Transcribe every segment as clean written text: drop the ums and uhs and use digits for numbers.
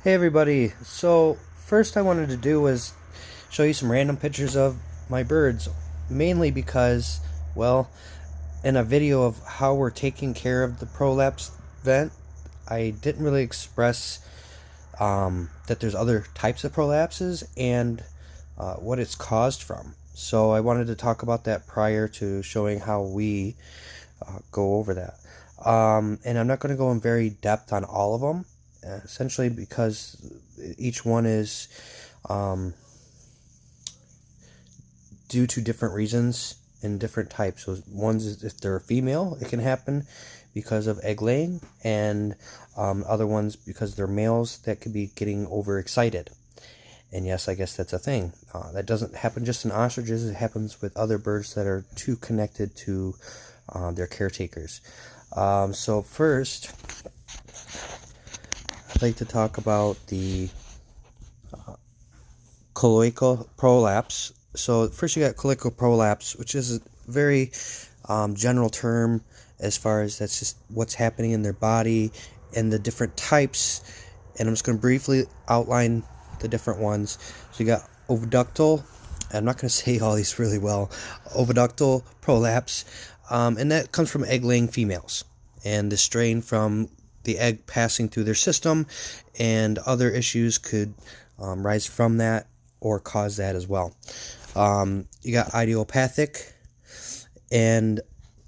Hey everybody, so first I wanted to do was show you some random pictures of my birds, mainly because, well, in a video of how we're taking care of the prolapse vent, I didn't really express that there's other types of prolapses and what it's caused from. So I wanted to talk about that prior to showing how we go over that. And I'm not going to go in very depth on all of them, essentially because each one is due to different reasons and different types. So one's is if they're a female, it can happen because of egg laying, and other ones because they're males that could be getting overexcited. And yes, I guess that's a thing. That doesn't happen just in ostriches. It happens with other birds that are too connected to their caretakers. So first, I'd like to talk about the cloacal prolapse. So first you got cloacal prolapse, which is a very general term as far as that's just what's happening in their body and the different types. And I'm just going to briefly outline the different ones. So you got oviductal. I'm not going to say all these really well. Oviductal prolapse, and that comes from egg-laying females, and the strain from the egg passing through their system, and other issues could rise from that or cause that as well. You got idiopathic and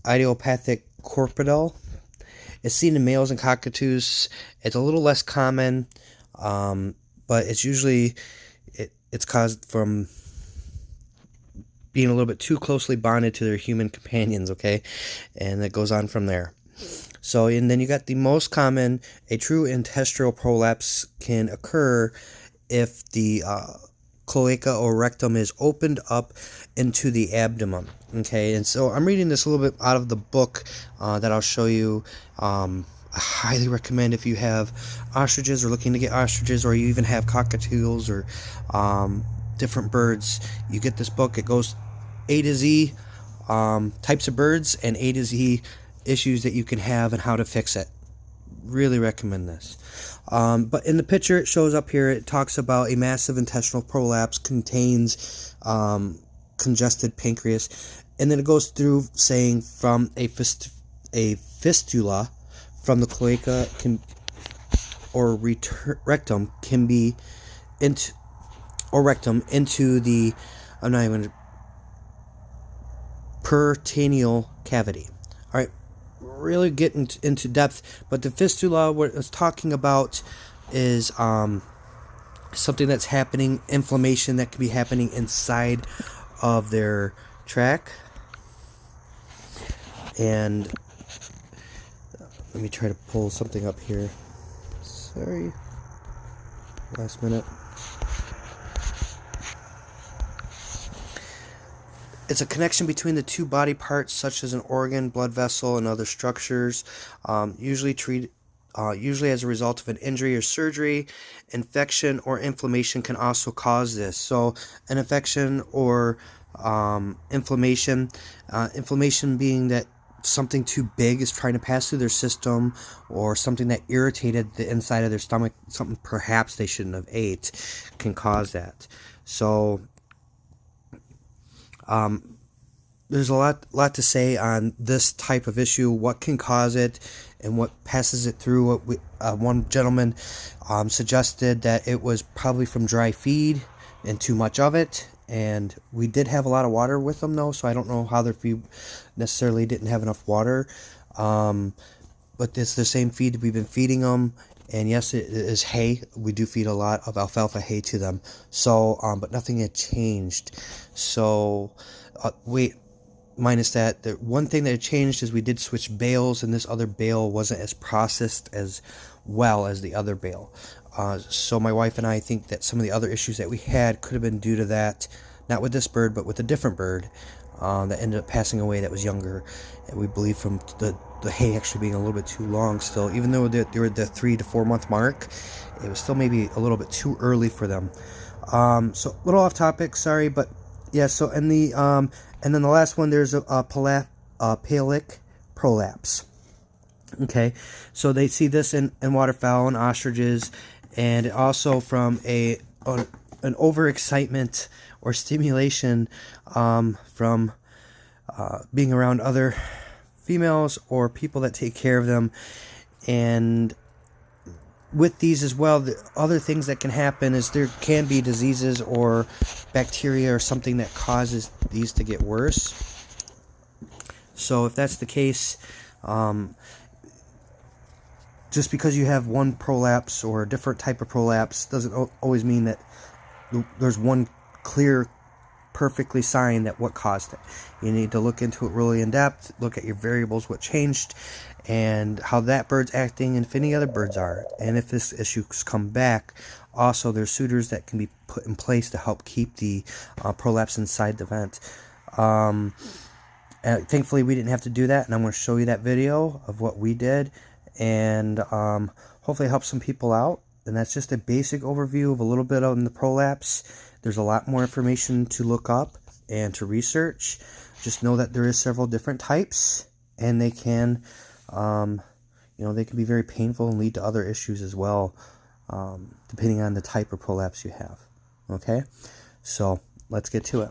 idiopathic corpidal. It's seen in males and cockatoos. It's a little less common, but it's usually it's caused from being a little bit too closely bonded to their human companions, okay? And it goes on from there. So, and then you got the most common, a true intestinal prolapse can occur if the cloaca or rectum is opened up into the abdomen, okay? And so I'm reading this a little bit out of the book that I'll show you. I highly recommend if you have ostriches or looking to get ostriches, or you even have cockatoos or different birds, you get this book. It goes A to Z types of birds and A to Z issues that you can have and how to fix it. Really recommend this. But in the picture it shows up here, it talks about a massive intestinal prolapse contains congested pancreas, and then it goes through saying from a fistula from the cloaca or rectum can be into the peritoneal cavity. All right, really getting into depth, but the fistula, what it's talking about is something that's happening, inflammation that could be happening inside of their tract. And let me try to pull something up here. Sorry, last minute. It's a connection between the two body parts, such as an organ, blood vessel, and other structures. Usually as a result of an injury or surgery. Infection or inflammation can also cause this. So, an infection or inflammation being that something too big is trying to pass through their system, or something that irritated the inside of their stomach, something perhaps they shouldn't have ate, can cause that. So there's a lot to say on this type of issue, what can cause it and what passes it through. One gentleman suggested that it was probably from dry feed and too much of it, and we did have a lot of water with them though, so I don't know how their feed necessarily didn't have enough water, but it's the same feed we've been feeding them. And yes, it is hay. We do feed a lot of alfalfa hay to them. So, but nothing had changed. So, minus that, the one thing that had changed is we did switch bales, and this other bale wasn't as processed as well as the other bale. So my wife and I think that some of the other issues that we had could have been due to that, not with this bird, but with a different bird that ended up passing away that was younger. And we believe from the hay actually being a little bit too long still. Even though they were the 3 to 4 month mark, it was still maybe a little bit too early for them. So a little off topic, sorry, but yeah, so and then the last one, there's a palic prolapse. Okay, so they see this in waterfowl and ostriches, and also from an overexcitement or stimulation from being around other females or people that take care of them. And with these as well, the other things that can happen is there can be diseases or bacteria or something that causes these to get worse. So if that's the case, just because you have one prolapse or a different type of prolapse doesn't always mean that there's one clear, perfectly sign that what caused it. You need to look into it really in depth, look at your variables, what changed, and how that bird's acting, and if any other birds are. And if this issue's come back, also there's suitors that can be put in place to help keep the prolapse inside the vent. Thankfully we didn't have to do that, and I'm going to show you that video of what we did, and hopefully help some people out. And that's just a basic overview of a little bit on the prolapse. There's a lot more information to look up and to research. Just know that there is several different types, and they can they can be very painful and lead to other issues as well, depending on the type of prolapse you have. Okay, so let's get to it.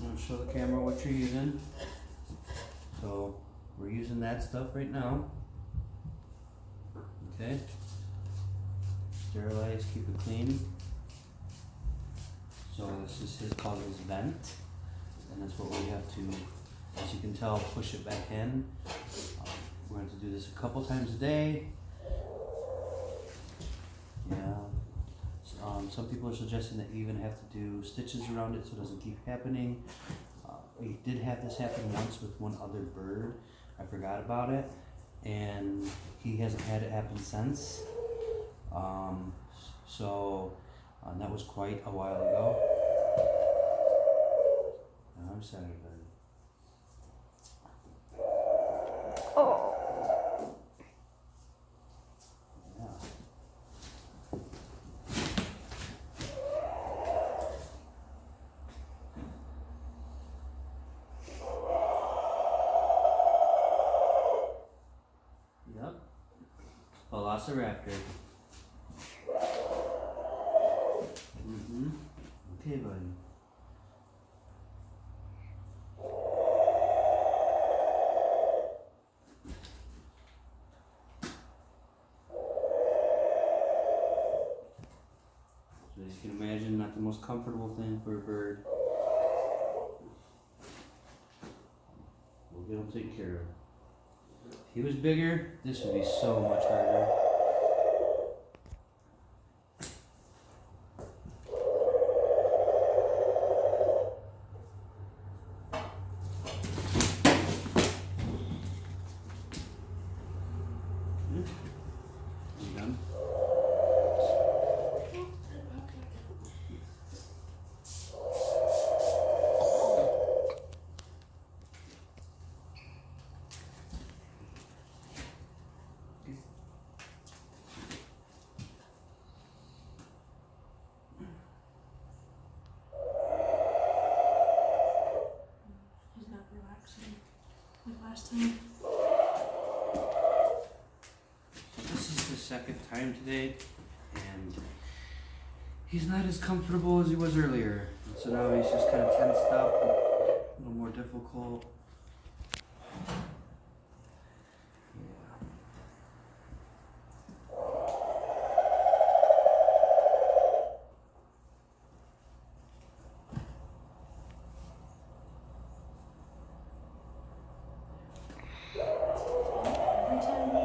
I'm going to show the camera what you're using. So we're using that stuff right now. Okay. Sterilize, keep it clean. So this is called his vent, and that's what we have to, as you can tell, push it back in. We're going to do this a couple times a day. Yeah. Some people are suggesting that you even have to do stitches around it so it doesn't keep happening. We did have this happen once with one other bird. I forgot about it, and he hasn't had it happen since. That was quite a while ago. I'm sorry, buddy. Oh. Yep. Velociraptor. Okay, buddy. So as you can imagine, not the most comfortable thing for a bird. We'll get him taken care of. If he was bigger, this would be so much harder. You done? He's not relaxing like last time. This is the second time today, and he's not as comfortable as he was earlier. So now he's just kind of tensed up, a little more difficult. Every time he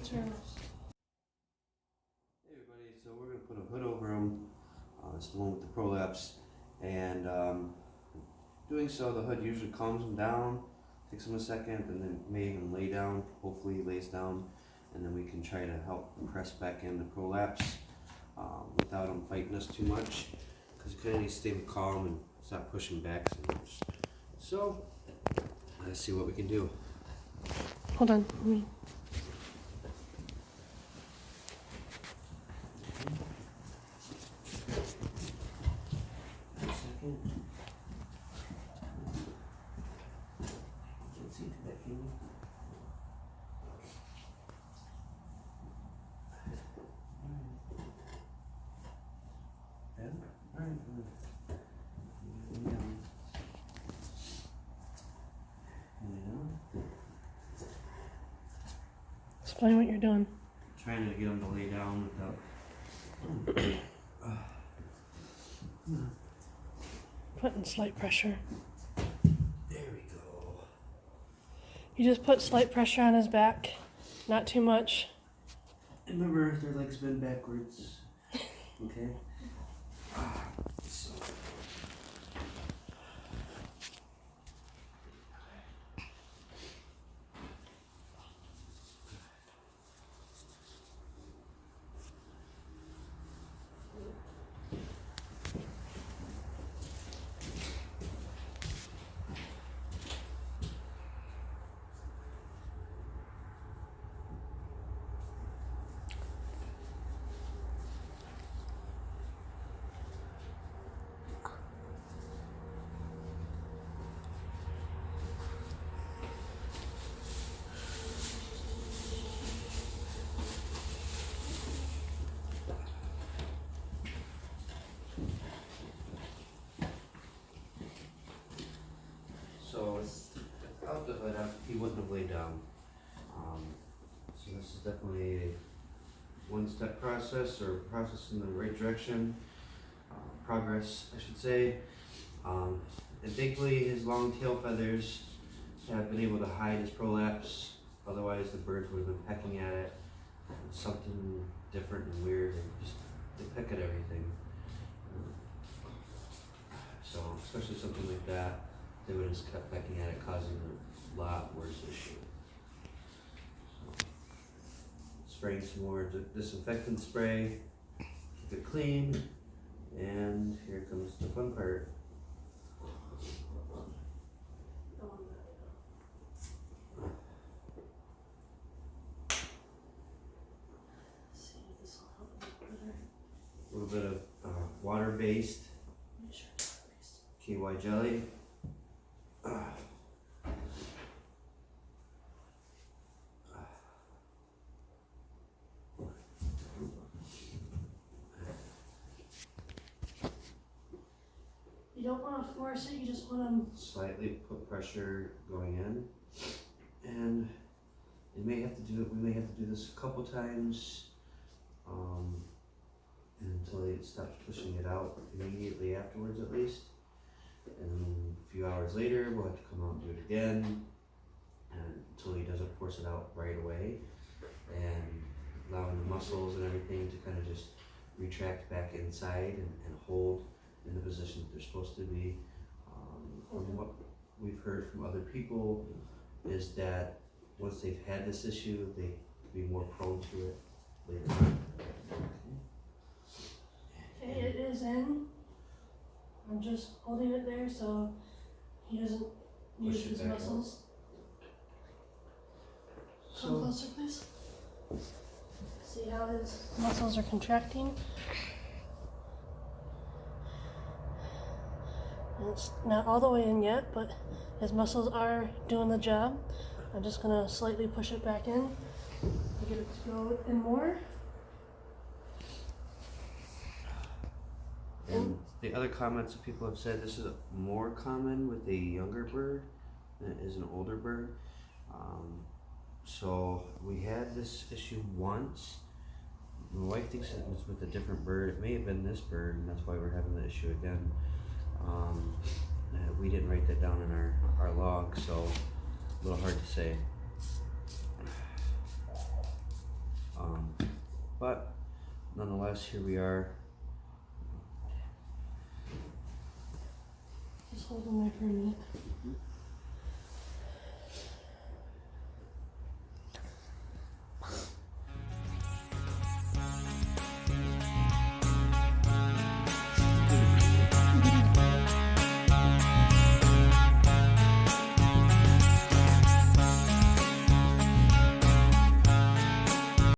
turn. Hey everybody, so we're going to put a hood over them. It's the one with the prolapse, and doing so, the hood usually calms them down, takes them a second, and then may even lay down. Hopefully he lays down, and then we can try to help press back in the prolapse without him fighting us too much, because he kind of needs to stay calm and stop pushing back so much. So, let's see what we can do. Hold on. Let me. Explain what you're doing. Trying to get him to lay down without. Putting slight pressure. There we go. You just put slight pressure on his back, not too much. Remember, their legs bend backwards. Okay? So. So without the hood up, he wouldn't have laid down. So this is definitely a one-step process, or process in the right direction. Progress, I should say. And thankfully his long tail feathers have been able to hide his prolapse. Otherwise the birds would have been pecking at it. Something different and weird, and they peck at everything. So especially something like that, they would have just kept pecking at it, causing a lot worse issue. So, spraying some more disinfectant spray, keep it clean, and here comes the fun part. A little bit of water-based KY jelly. You don't want to force it, you just want to Slightly put pressure going in, and we may have to do this a couple times until it stops pushing it out immediately afterwards, at least. And then a few hours later we'll have to come out and do it again, and until he doesn't force it out right away, and allowing the muscles and everything to kind of just retract back inside and hold in the position that they're supposed to be. From what we've heard from other people is that once they've had this issue, they can be more prone to it later on. Okay, it is in. I'm just holding it there so he doesn't use his muscles. Come closer, please. See how his muscles are contracting? And it's not all the way in yet, but his muscles are doing the job. I'm just gonna slightly push it back in to get it to go in more. And the other comments that people have said, this is more common with a younger bird than it is an older bird. So we had this issue once. My wife thinks it was with a different bird. It may have been this bird, and that's why we're having the issue again. We didn't write that down in our log, so a little hard to say. but nonetheless, here we are. Just hold them there for a minute.